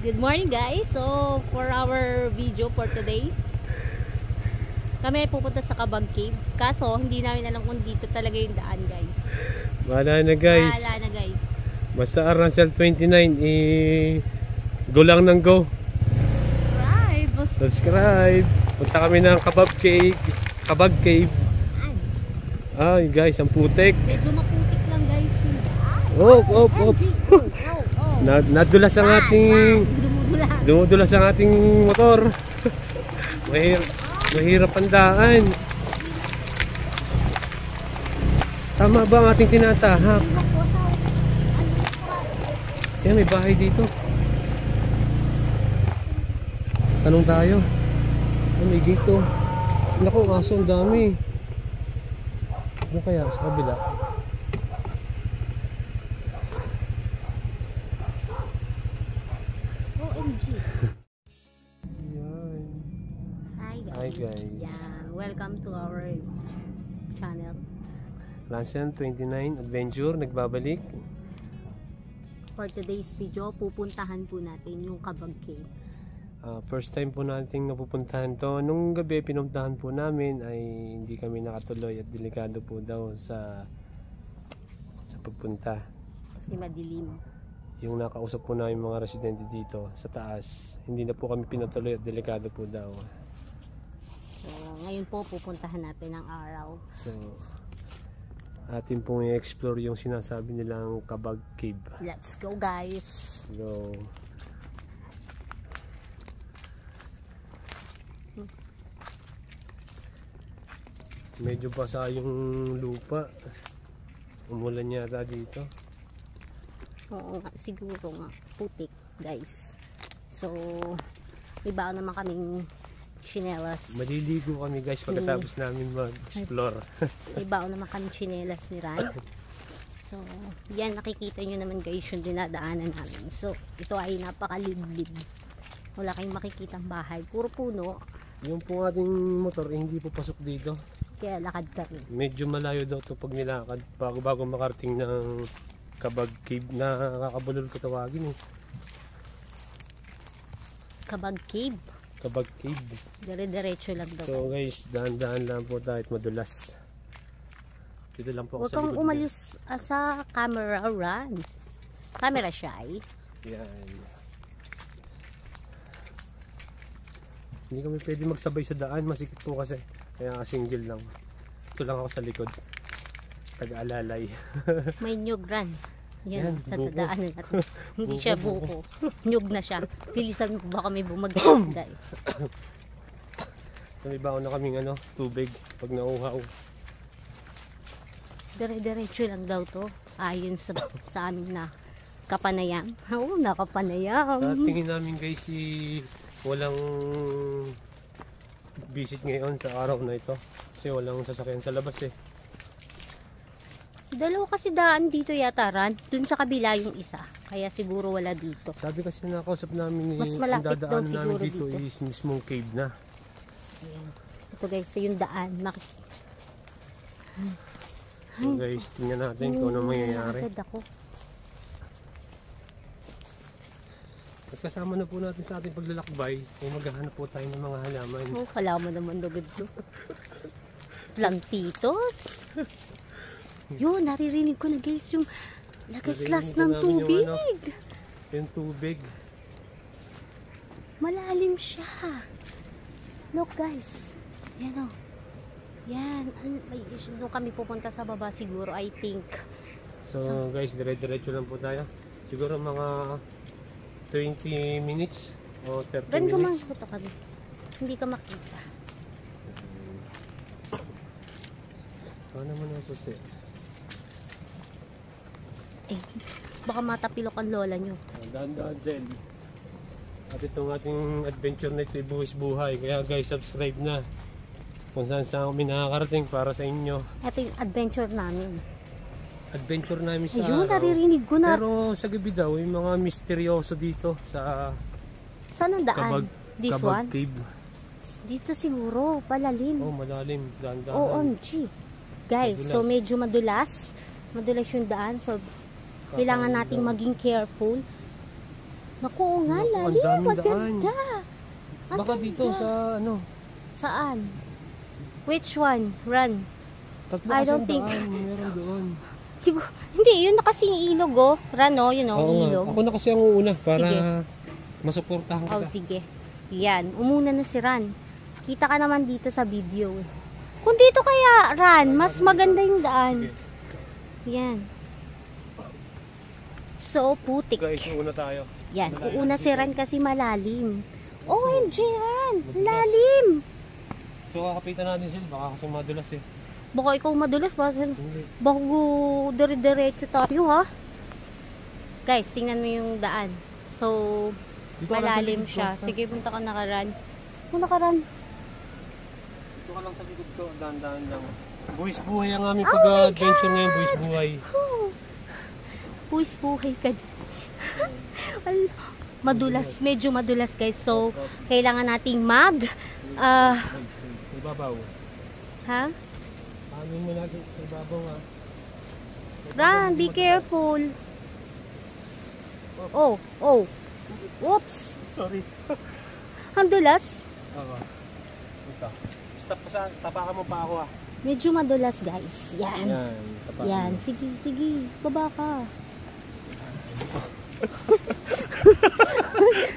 Good morning guys. So for our video for today, kami ay pupunta sa Kabag Cave. Kaso hindi namin alam kung dito talaga yung daan guys. Wala na guys. Wala na guys. Basta Arancel 29 go lang ng go. Subscribe. Punta kami ng Kabag Cave. Ay guys, ang putik. Medyo maputik lang guys yung daan. Oh. Nadulas ang ating dumudulas ang ating motor. Mahirap ang daan. Tama ba ang ating tinatahak? Yan, may bahay dito. Tanong tayo. May dito. Naku, aso ang dami. Ano kaya sa kabila? OMG. Yan. Hi guys. Hi guys. Yeah, welcome to our channel. Arancel 29 Adventure nagbabalik. For today's video, pupuntahan po natin yung Kabag Cave. First time po nating napupuntahan to. Nung gabi pinuntahan po namin ay hindi kami nakatuloy at delikado po daw sa pagpunta. Kasi madilim. Yung nakausap po namin mga residente dito sa taas, hindi na po kami pinatuloy at delikado po daw. So ngayon po pupuntahan natin ang araw. So atin pong i-explore yung sinasabi nilang Kabag Cave. Let's go guys. Go. Medyo basa yung lupa. Umulan yata dito. Oo nga, siguro nga. Putik guys. So iba naman kaming chinelas. Maliligo kami guys pagkatapos namin mag-explore. Iba naman kaming chinelas ni Ran. So yan, nakikita nyo naman guys yung dinadaanan namin. So ito ay napakalidlid. Wala kayong makikitang bahay. Puro puno. Yung po ating motor hindi po pasok dito. Kaya lakad kami. Medyo malayo daw to pag nilakad bago makarating ng Kabag Cave na kakabulol ko tawagin eh. Kabag Cave. Kabag Cave. Dire-diretso lang daw. So guys, dahan-dahan lang po tayo at madulas. Dito lang po ako Huwag sa likod. kang umalis sa camera, Ran. Camera shy. Yan. Hindi kami pwede magsabay sa daan, masikip po kasi. Kaya single lang. Ito lang ako sa likod. Taga-alalay. May nyug, Ran. Yan, sa buko. dadaanan natin. Hindi siya buko. Nyug na siya. Bilisan mo ba kami bumagay? May baon na kaming tubig pag nauhaw. Dire-diretso lang daw to. Ayon sa amin na kapanayam. Oo, nakapanayam. Sa tingin namin guys, walang visit ngayon sa araw na ito. Kasi walang sasakyan sa labas eh. Dalawa kasi daan dito yata, Ran. Dun sa kabila yung isa. Kaya siguro wala dito. Sabi kasi nakausap namin Mas malapit daw dadaanan siguro namin dito dito. is mismong cave na. Ayan. Ito guys, yung daan. So guys, tingnan natin kung ano mangyayari. Nakagad ako. At kasama na po natin sa ating paglalakbay kung maghahanap po tayo ng mga halaman. Oh, kalaman naman dugad to. Plantitos. Yun, naririnig ko na guys yung lagaslas ng tubig. Yung tubig. Malalim siya. Look guys. Yan o. Yan. Doon kami pupunta sa baba siguro, I think. So guys, dire-diretso lang po tayo. Siguro mga 20 minutes o 30 Ran, minutes. kumangkuto kami. Hindi ka makita. Ano naman ang susi? Eh, baka matapilok ang lola nyo. Dahan-dahan Zen. At itong ating adventure na ito ay buwis buhay. Kaya guys, subscribe na. Kung saan kami nakakarating para sa inyo. Ito yung adventure namin. Adventure namin sa Ayun, araw. naririnig ko na. Pero sa gabi daw, yung mga misteryoso dito sa Saan ang daan? This Kabag one? Cave. Dito siguro, palalim. Oh, malalim. Dahan-dahan. OMG. Guys, Madulas. so medyo madulas. Madulas yung daan. So, kailangan nating maging careful. Naku, oo nga, Naku, ang lalim. daming Maganda. Ang Baka dito ganda. sa ano. Saan? Which one? Run. Tatlo I kasi don't ang think- daan, meron doon. Siguro, hindi, yun na kasing ilog, oh. Run, oh, yun, oh, Oo nga. ilog. Ako na kasi ang uuna para Sige. masuportahan Oh, kita. sige. Yan, umuna na si Ran. Kita ka naman dito sa video. Kung dito kaya, Ran, mas maganda yung daan. Yan. So, putik. Guys, uuna tayo. Yan, uuna si Ran kasi malalim. OMG, Ran! Lalim! So kakapitan natin sila, baka kasi madulas eh. Baka ikaw madulas, Hindi. bago dire-diretso tayo, ha? Guys, tingnan mo yung daan. So, Dito ka lang sa malalim likod ko. siya. Sige, punta ka na ka, Ran. Punta ka, Ran. Dito ka lang sa likod ko, dahan-dahan lang. Buwis buhay ang aming pag-adventure ngayon, buwis buhay. Puwis buhay ka. Madulas, medyo madulas guys. So, kailangan nating Wait, sa ibabaw. ha? Paano mo natin sa ibabaw ha? Ran, be careful. Oh, oh. Whoops. Sorry. Ang dulas. Oo. Ito. Stop pa sa, tapakan mo pa ako ha. Medyo madulas guys. Yan. Yan, tapakan Yan. mo. Sige, sige. Baba ka.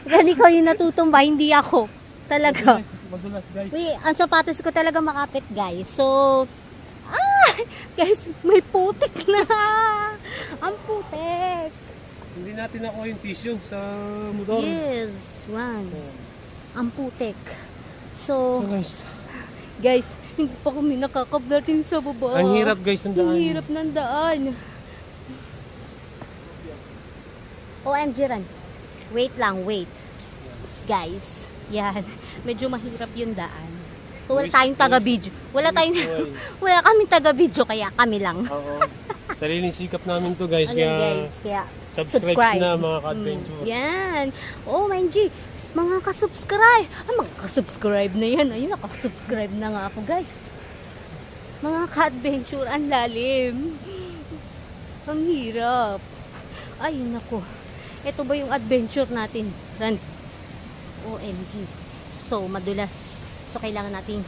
Ran, ikaw yung natutumba, hindi ako. Talaga. Madulas guys. Uy, ang sapatos ko talaga makapit guys. So, guys, may putik na. Ang putik. Hindi natin nakuha yung tissue sa motor. Yes, Ran. So Ang putik. So, guys, guys, hindi pa kami nakakablating sa baba. ang hirap guys ng daan. Ang hirap ng daan. OMG, Ran. Wait lang, wait. Guys, yan. Medyo mahirap yung daan. So, wala tayong taga-video. Wala tayong, wala kaming taga-video, kaya kami lang. Oo. Sariling sikap namin to guys. Ayan, Kaya guys, kaya subscribe na mga ka-adventure. Yan. Oh, my G. Mga ka-subscribe. Mga ka-subscribe na yan. Ayun, naka-subscribe na nga ako, guys. Mga ka-adventure, ang lalim. Ang hirap. Ay, nako. Ito ba yung adventure natin? Ran. OMG. So, madulas. So, kailangan nating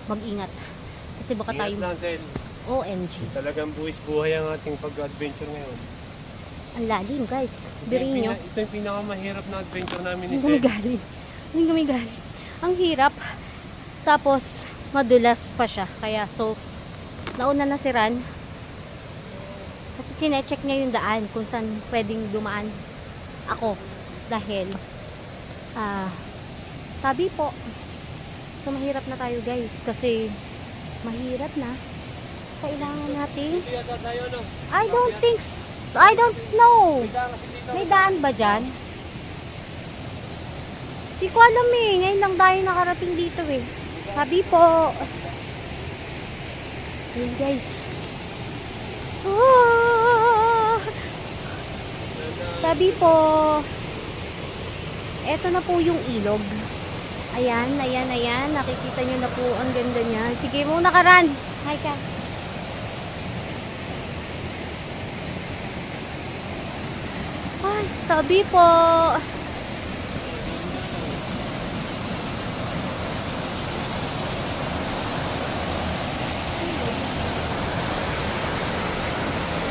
mag-ingat. Kasi baka tayo... Ingat lang, Sel. OMG. Talagang buwis buhay ang ating pag-adventure ngayon. Ang lalim, guys. Birin nyo. Ito yung pinakamahirap na adventure namin ni Hindi kami Sel. galing. Hindi kami galing. Ang hirap. Tapos, madulas pa siya. Kaya, so, nauna na si Ran. Kasi chinecheck niya yung daan kung saan pwedeng dumaan ako. Dahil, sabi po, so mahirap na tayo guys. Kasi, mahirap na. Kailangan natin. Dito yata tayo, no? I don't know. May daan kasi dito. May daan ba dyan? Di ko alam eh. Ngayon lang tayo nakarating dito eh. Sabi po. Yun guys. Ah! Sabi po. Eto na po yung ilog. Ayan, ayan, ayan. Nakikita nyo na po ang ganda niya. Sige muna ka, Ran. Hi ka. Ay, sabi po.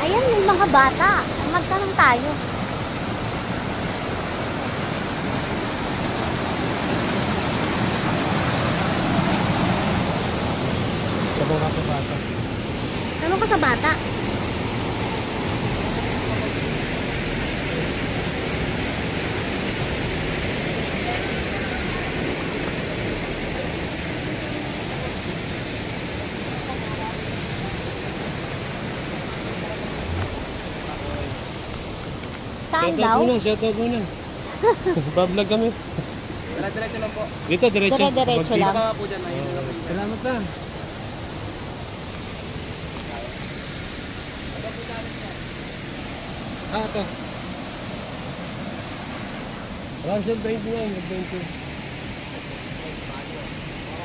Ayan, yung mga bata. Magtanong tayo. Sabang ka pa bata. Tanong ko sa bata. Saan daw? Shoutout muna. Bablog kami. Diretso lang po. Dito, diretso. Dire-diretso lang. Baka po dyan, ayun lang po. Salamat na. Ito. Russell 29, adventure.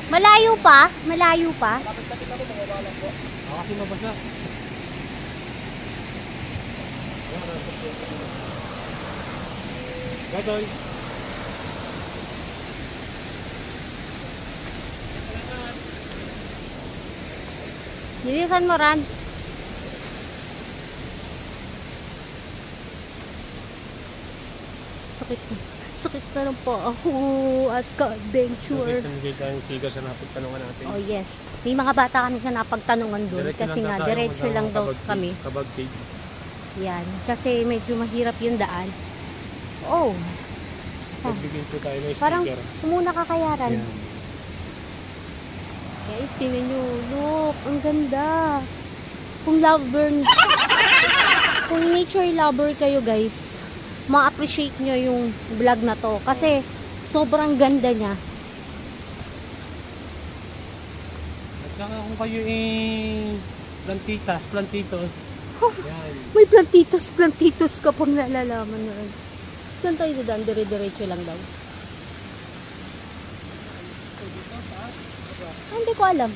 Malayo pa? Malayo pa? Kasi mabasa. Gatoy. Bilisan mo, Ran. Sakit na lang po ako at ka-adventure. Guys, nandiyan tayo yung siga sa napagtanungan natin. Oh yes. May mga bata kami na napagtanungan doon kasi nga diretso lang daw kami. Kabag cave. Yan. Kasi medyo mahirap yung daan. Oh. Pagbigyan po tayo ng Parang sticker. kumuna kakayaran. Yan. Guys, tingnan nyo. Look, ang ganda. Kung kung nature lover kayo guys, ma-appreciate nyo yung vlog na to. Kasi sobrang ganda niya. At saka kung kayo plantitos. Yan. May plantitos ka pang nalalaman na. Saan tayo dadaan? Dire-diretso lang daw. Hindi ko alam.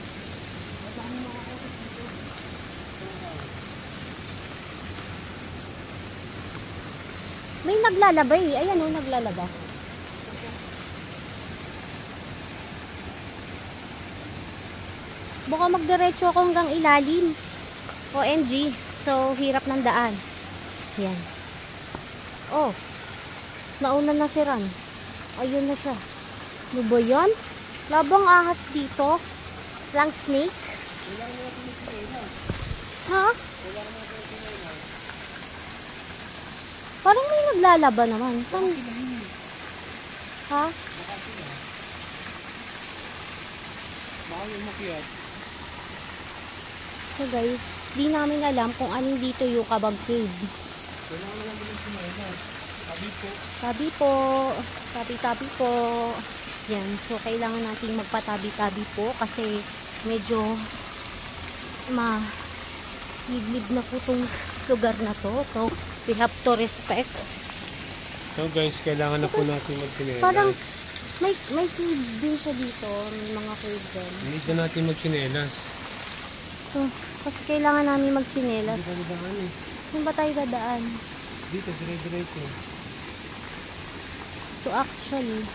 May naglalaba eh. Ayan o, naglalaba. Baka magdiretso ako hanggang ilalim. OMG. So, hirap ng daan. Yan. Oh. Nauna na si Ran. Ayun na siya. Ano ba yun? Labang ahas dito. Lang snake. Ha? Parang may naglalaba naman. Saan? Ha? So guys, di namin alam kung anong dito yung Kabag Cave. Tabi po. Tabi po. Yan. So, kailangan natin magpatabi-tabi po kasi medyo liblib na po itong lugar na to. So, we have to respect. So guys, kailangan na po natin magsinelas. Parang may cave din siya dito. May mga cave din. Hindi na natin magsinelas. So, kasi kailangan namin magtsinelas. Hindi tayo daan eh. Saan ba tayo dadaan? Dito, dire-diretso. So, actually,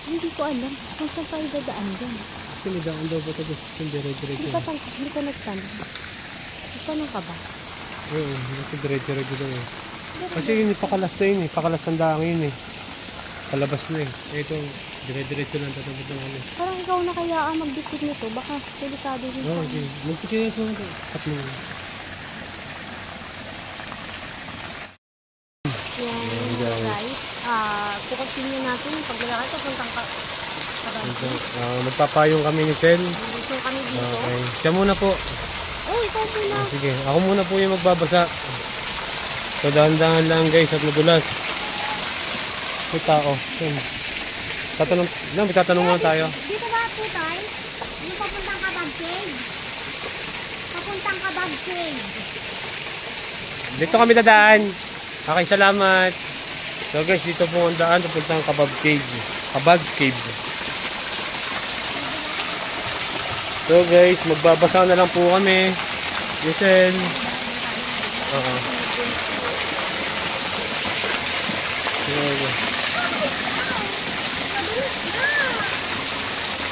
hindi ko alam kung saan tayo dadaan dyan. Kasi daan daw ba ito? Dire-diretso. Hindi ka nagtanong. Tanong ka ba? Oo, kasi dire-diretso daw eh. Kasi yun, pakalas na yun eh. Pakalas ng daang yun eh. Palabas na eh. Ito, dire-diretso lang tatapos ng ano. Parang ikaw na kaya mag-dikit nito. Baka delikado rin Oo, sa okay. Magpikirya ito natin. Tap mo. Yan, guys. Kukontinue natin yung paglalakad papuntang Magpapayong kami ni Tel. dito kami dito. Okay. Siya muna po. Oh, ikaw muna. Sige, ako muna po yung magbabasa. So, dahan-dahan lang guys at madulas. May tao. May tatanong muna tayo. Dito ba po tayo? Yung papuntang Kabag Cave. Papuntang Kabag Cave. Dito kami dadaan. Okay, salamat. So guys, dito po ang daan papuntang Kabag Cave. Kabag Cave. So guys, magbabasa na lang po kami. Yusel.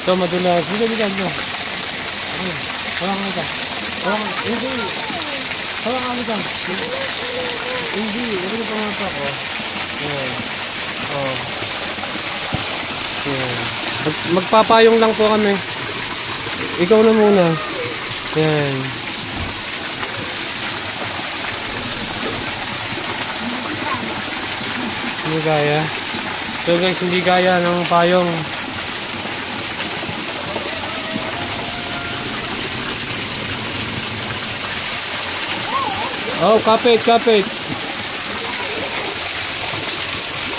So madulas. Bilan mo. Hawakan ka. Hindi. Hawakan ka. Hindi. Ano pa nga pa ko? Magpapayong lang po kami. Ikaw na muna. Yan. Hindi gaya. So guys, hindi gaya ng payong. Oh, kapit.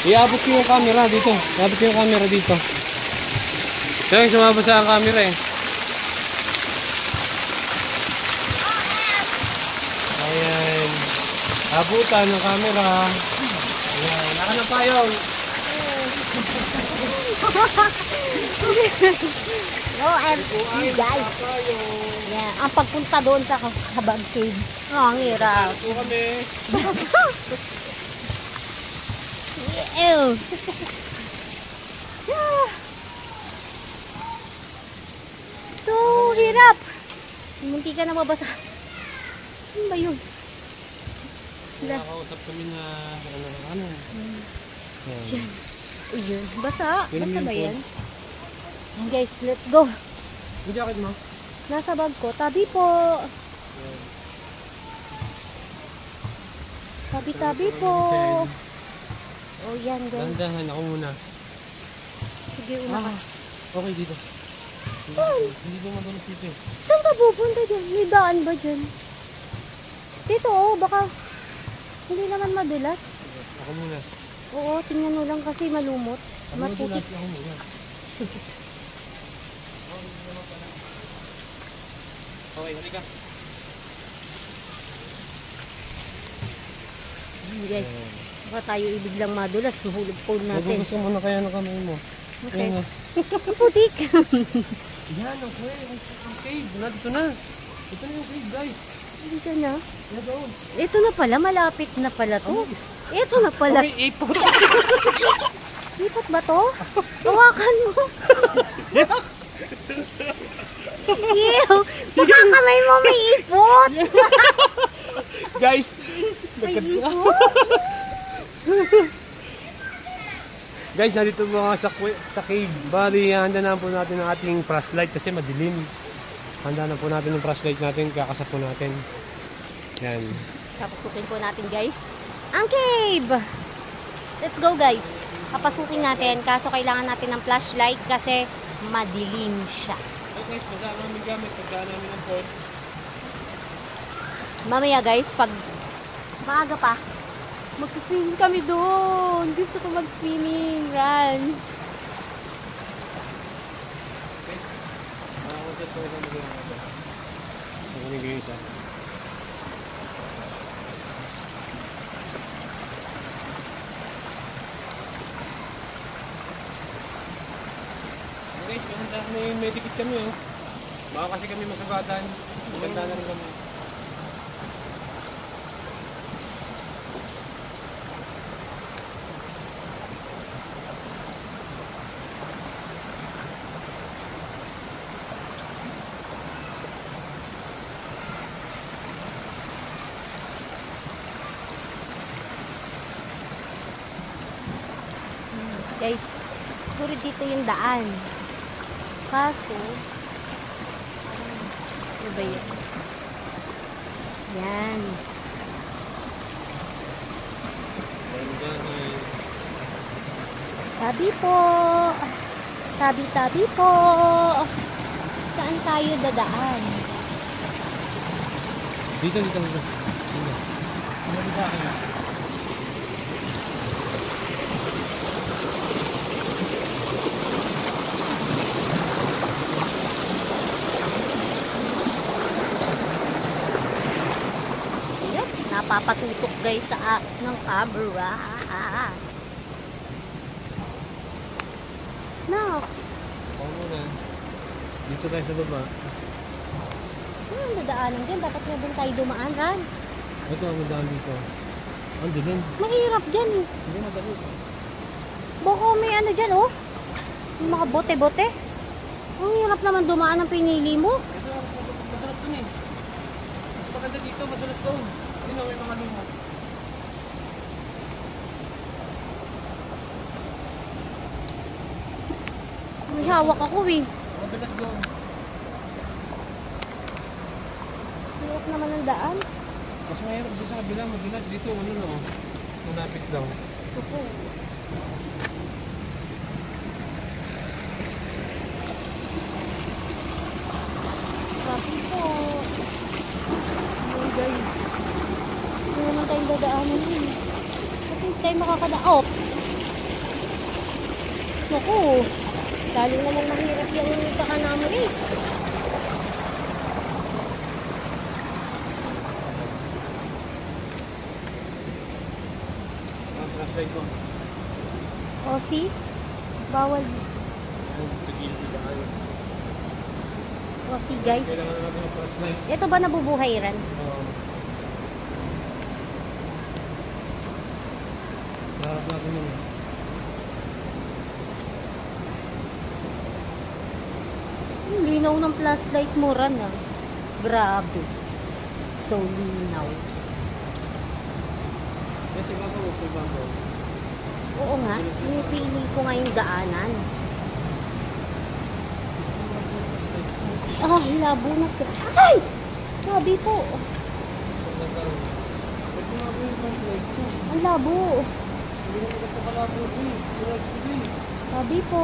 Iabot ko yung camera dito. So guys, sumabasa ang camera eh. Ayan. Abutan ng camera. Ayan. Naka na payong. OMG guys. Yeah, ang pagpunta doon sa Kabag Cave. Ang hirap. Ito kami. Ew. So, hirap. Munti ka na mabasa. Ano ba yun? Nakakausap kami na ano. Yan. Uy, yun. Basa. Yun Basa yung ba yan? phone. Ayan, guys, let's go. Yung jacket mo? Nasa bag ko. Tabi po. Tabi-tabi po. Oh, yan, guys. Dandahan ako muna. Sige, una ka. Okay dito. Saan? Hindi ko madulas dito eh. Saan ka pupunta dyan? May daan ba dyan? Dito, oh, baka hindi naman madulas. Ako muna. Oo, tingnan mo lang kasi malumot. Ako Maputik. ako muna. Okay, halika. Guys, baka tayo ibiglang madulas. Mahulog phone natin. Magugas ka muna kaya ng kamay mo. Okay. Ayan, Ang putik. yan, okay. Ang cave. Nandito na. Ito na yung cave, guys. Dito na. Yan doon. Ito na pala, malapit na pala to. Ito na pala. Okay, ipot. Lipat ba to? Hawakan mo. Ew! Baka kamay mo may ipot. Guys, May ipot. guys, nandito mga sa cave. Bali, handa na po natin ang ating flashlight kasi madilim. Handa na po natin yung flashlight natin, kakasap po natin. Yan. Papasukin po natin, guys, ang cave. Let's go, guys. Papasukin natin, kaso kailangan natin ng flashlight kasi madilim siya. Okay guys, basa namin gamit. Pagdaan namin ng pods. Mamaya, guys, pag maaga pa, mag-swimming kami doon. Gusto ko mag-swimming, run. Ako dyan po ito mag-iwan ako. Ako nag-iwan isa. Guys, may medikit kami oh. Baka kasi kami masugatan. Maganda na rin kami. Guys, siguro dito yung daan. Kaso, ano ba yun? Yan. Tabi po. Tabi-tabi po. Saan tayo dadaan? Dito. Dito. Dito akin. Ayan, napapatutok guys sa ng camera. Nox. Ako muna. Dito tayo sa baba. Ano ang dadaanan dyan? Dapat nga doon tayo dumaan, Ran. Ito ang daan dito. Ang dilim. Mahirap dyan. Hindi madali. Baka may ano dyan, oh. May mga bote-bote. Ang hirap naman dumaan ang pinili mo. Ito, madalas dun eh. Mas maganda dito, madalas doon. Yun may mga lumot. May hawak ako eh. Madalas doon. Hirap naman ang daan. Mas mahirap kasi sa kabila, madalas dito, ano no, manapit lang. Ito po. Sabi po. Ayan guys. Hindi naman tayong dadaanan yun. Kasi hindi tayo makakada. Oops! Naku! Lalo naman mahirap yung paka namin eh. Ang flashlight ko. O see? Bawal. Sa gilid na kayo. O see guys. Kailangan natin ng flashlight. Ito ba nabubuhay rin? Harap natin yun. Ang linaw ng flashlight mo, Ran, ah. Grabe. So linaw. Kasi baka huwag sa bangko. Oo nga, pinipili ko nga yung daanan. Ah, labo na kasi. Ay! Sabi po. Ang labo. Sabi po.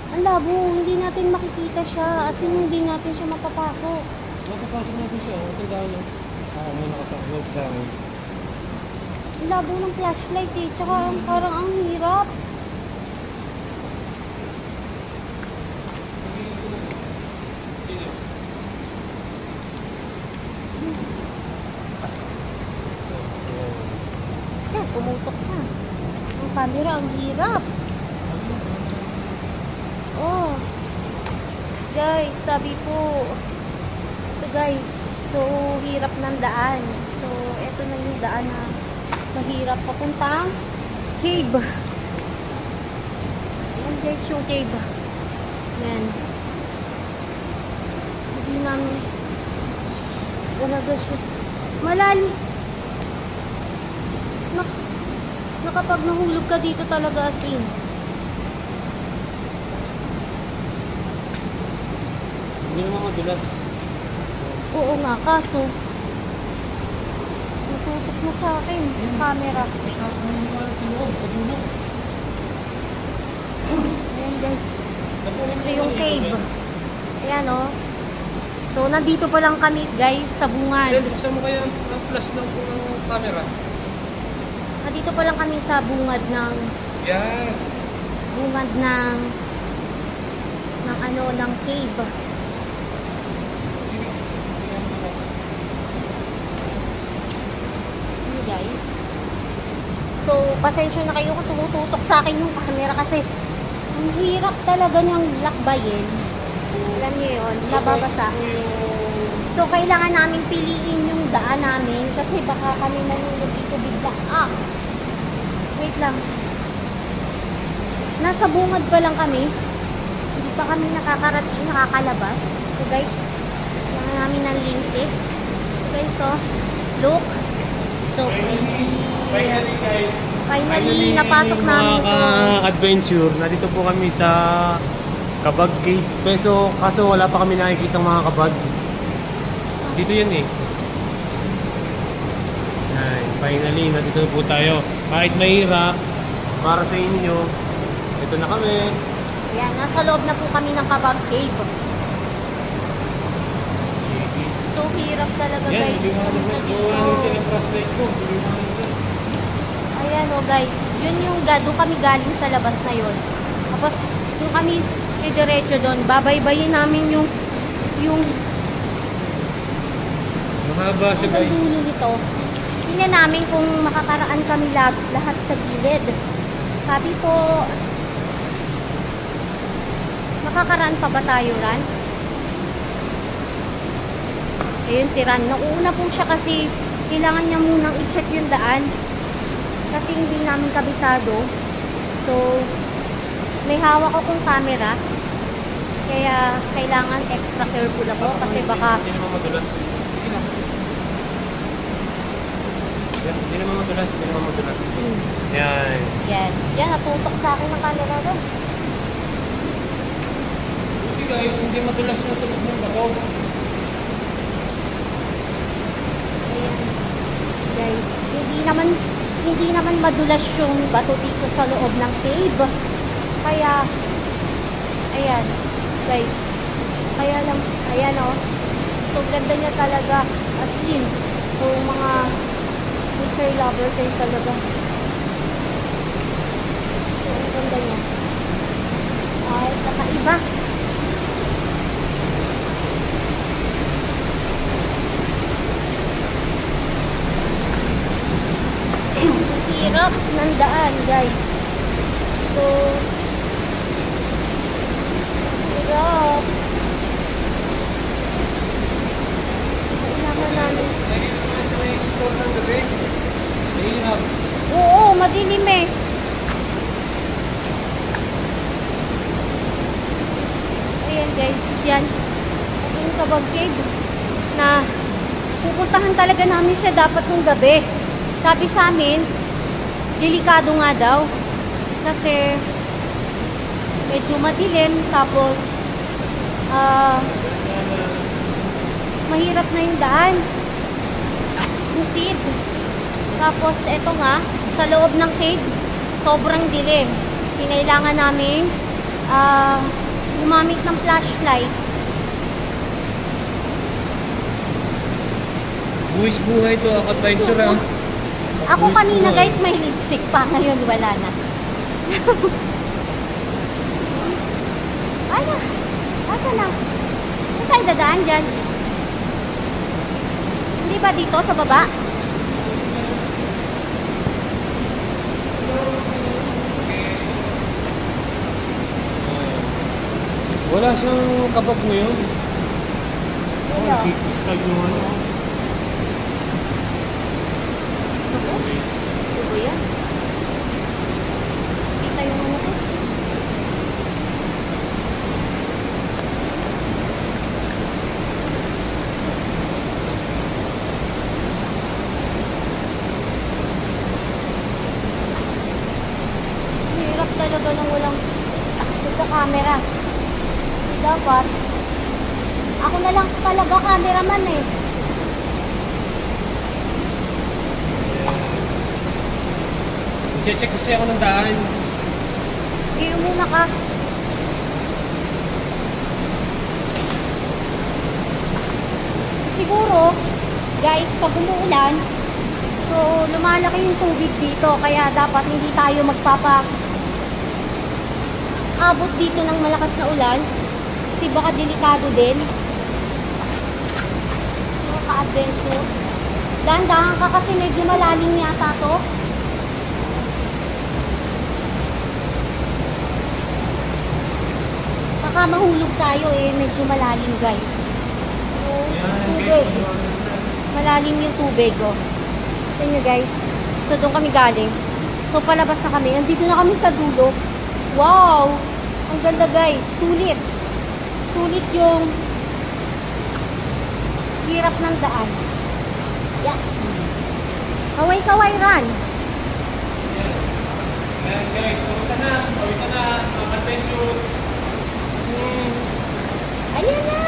Ang labo, hindi natin makikita siya. As in, hindi natin siya mapapasok. Mapapasok natin siya. Ito dahil. May nakasakot sa akin. Ang labo ng flashlight eh. Tsaka parang ang hirap. Yan, tumutok na. Ang camera, ang hirap. Oh. Guys, sabi po. Ito guys, so hirap ng daan. So, eto na yung daan na mahirap papuntang cave. Ayan guys, yung cave. Ayan. Hindi namin talaga siya. Malalim. Nakapag nahulog ka dito talaga as in. Hindi naman madulas. Oo nga, kaso natutok na sa akin yung camera. Ayan guys. Ito yung cave. Ayan o. Oh. So, nandito pa lang kami guys sa bungad. Sir, buksan mo kaya ang flash ng camera. Nandito pa lang kami sa bungad ng Yan. bungad ng ano, ng cave. Ayan guys. So, pasensya na kayo kung tumututok sa akin yung camera kasi ang hirap talaga niyang lakbayin. Alam niyo yun, nababasa. So, kailangan namin piliin yung daan namin kasi baka kami manulog dito bigla. Ah! Wait lang. Nasa bungad pa lang kami. Hindi pa kami nakakarating, nakakalabas. So, guys, kailangan namin ng lintik. So, guys, oh, look. So, Finally guys. finally napasok namin ito. Adventure. Nandito po kami sa Kabag Cave. Kaso wala pa kami nakikita mga kabag. Dito yan eh. Ay, finally, nandito po tayo. Kahit mahirap, para sa inyo, ito na kami. Ayan, nasa loob na po kami ng Kabag Cave. So, hirap talaga Yan, guys. hindi mo namin silang flashlight ko. Ayan o guys, yun yung doon kami galing sa labas na yun. Tapos, doon kami diretso doon. Babaybayin namin yung Mahaba siya hanggang guys. dulo nito. Tingnan namin kung makakaraan kami lahat sa gilid. Sabi po, makakaraan pa ba tayo, Ran? Ayun si Ran. Nauuna po siya kasi kailangan niya munang i-check yung daan. Kasi hindi namin kabisado. So, may hawak akong camera. Kaya kailangan extra careful ako kasi baka Hindi naman madulas. Sige lang. Hindi naman madulas. Hindi naman madulas. Yan. Yan, natutok sa akin ng camera doon. Okay guys, hindi madulas na sa loob ng bako. Ayan. Guys, hindi naman madulas yung bato dito sa loob ng cave. Kaya ayan, guys. Kaya lang, ayan oh. So ganda niya talaga as in. So mga nature lover kayo talaga. So ang ganda niya. Ay, kakaiba. Hirap ng daan guys. So hirap. Kailangan namin. Lagi naman sa may explore ng gabi. Mahirap. Oo, madilim eh. Ayan guys, yan. Ito yung Kabab Cave na pupuntahan talaga namin siya dapat nung gabi. Sabi sa amin, delikado nga daw. Kasi medyo madilim, tapos mahirap na yung daan. Bukid. Tapos eto nga, sa loob ng cave, sobrang dilim. Kinailangan namin gumamit ng flashlight. Buwis buhay to, adventure ah. Ako kanina guys may lipstick pa, ngayon wala na. Ay na, asa na? Saan tayo dadaan dyan? Hindi ba dito sa baba? Wala siyang kabag ngayon. Wala. Tag yung ano. Ito ba yan? Kita yung ano ko. Hirap talaga nang walang camera. Dapat ako na lang talaga cameraman eh. Check kasi ako ng daan. Iyo muna ka. Siguro, guys, pag umuulan, so lumalaki yung tubig dito. Kaya dapat hindi tayo abot dito ng malakas na ulan. Kasi baka delikado din. Maka-adventure. Dahan-dahan ka kasi medyo malalim yata to. Baka mahulog tayo eh, medyo malalim guys. So, tubig. Malalim yung tubig oh. Tignan nyo guys. So doon kami galing. So palabas na kami. Andito na kami sa dulo. Wow! Ang ganda guys. Sulit. Sulit yung hirap ng daan. Yeah. Kaway-kaway run. Ayan guys, pawisan na, adventure. Ayan. Ayan na!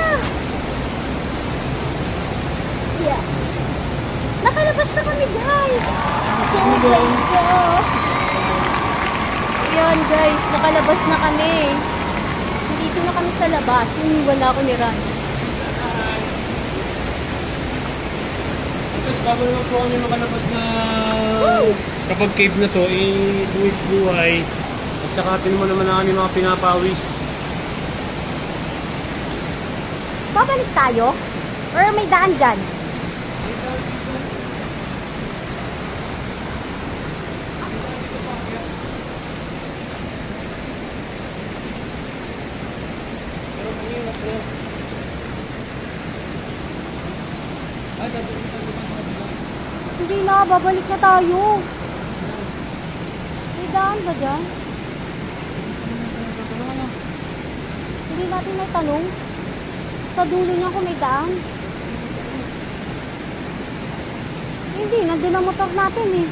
Yeah. Nakalabas na kami guys! So ganda! Ayan guys, nakalabas na kami. Dito na kami sa labas. Iniwan na ako ni Ran. Tapos bago naman po kami makalabas na kapag cave na to, buwis buhay. At saka mo naman na kami mga pinapawis. Babalik tayo? Or may daan dyan? Hindi na, babalik na tayo. May daan ba dyan? Hindi natin may tanong. Sa dulo niya kung may daan. Hindi, nandun ang motor natin eh.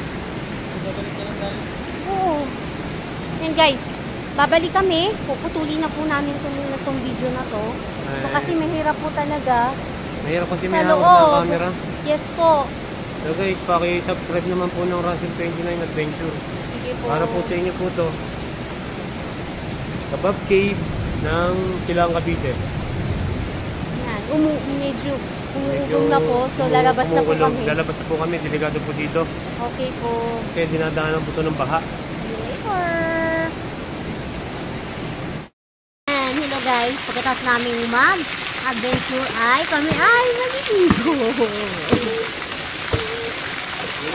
Oo. Yan guys, babalik kami. Puputulin na po namin itong video na to. So, kasi mahirap po talaga. Mahirap kasi Sa may hawak loob. na camera. Yes po. So guys, paki-subscribe naman po ng Russell 29 Adventure. Sige po. Para po sa inyo po to. Kabab Cave ng Silang Cavite. Yan, medyo umuugong na po. So, lalabas na po kami. Lalabas na po kami. Delikado po dito. Okay po. Kasi dinadaanan po ito ng baha. See you later. And, hello guys. Pagkatapos namin mag-adventure ay kami ay naliligo.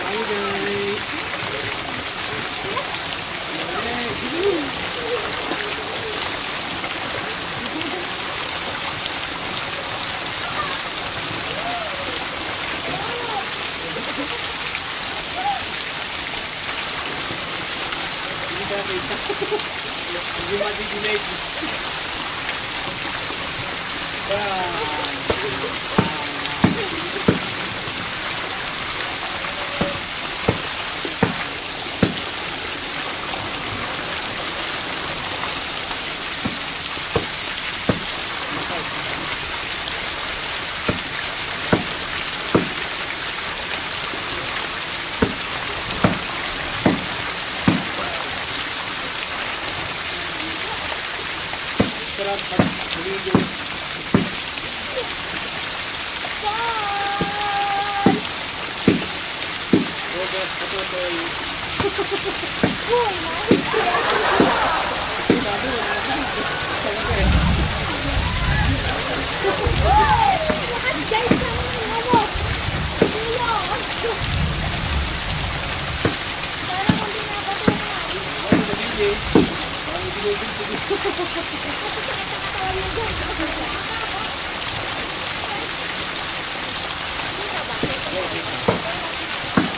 Hi guys! makita. Hindi madidelete. Sarap pag maligo. Robert, patutoy.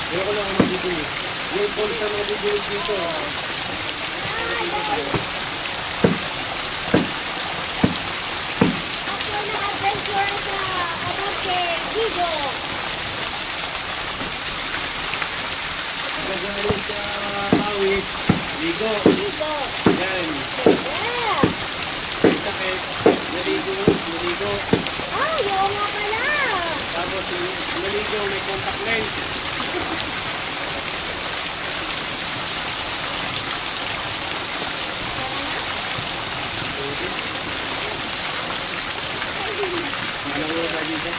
Ayoko lang ang mabibilig. Yung pulsa na mabibilig dito. Gagaling sa awit. Ligo. Yan. May sakit. Naligo. Tapos naligo, may contact lens. Alam mo tayo dito?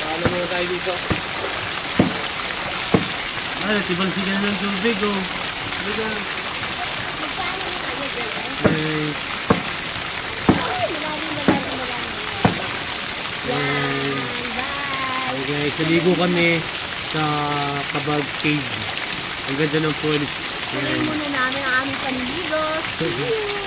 Alam mo tayo dito? Ay, tibalsi ka na ng tubig, oh. Halika. Ay. Okay, saligo kami sa Kabag Cave. Ang ganda ng falls. Tuloy muna namin ang aming panligo. See you!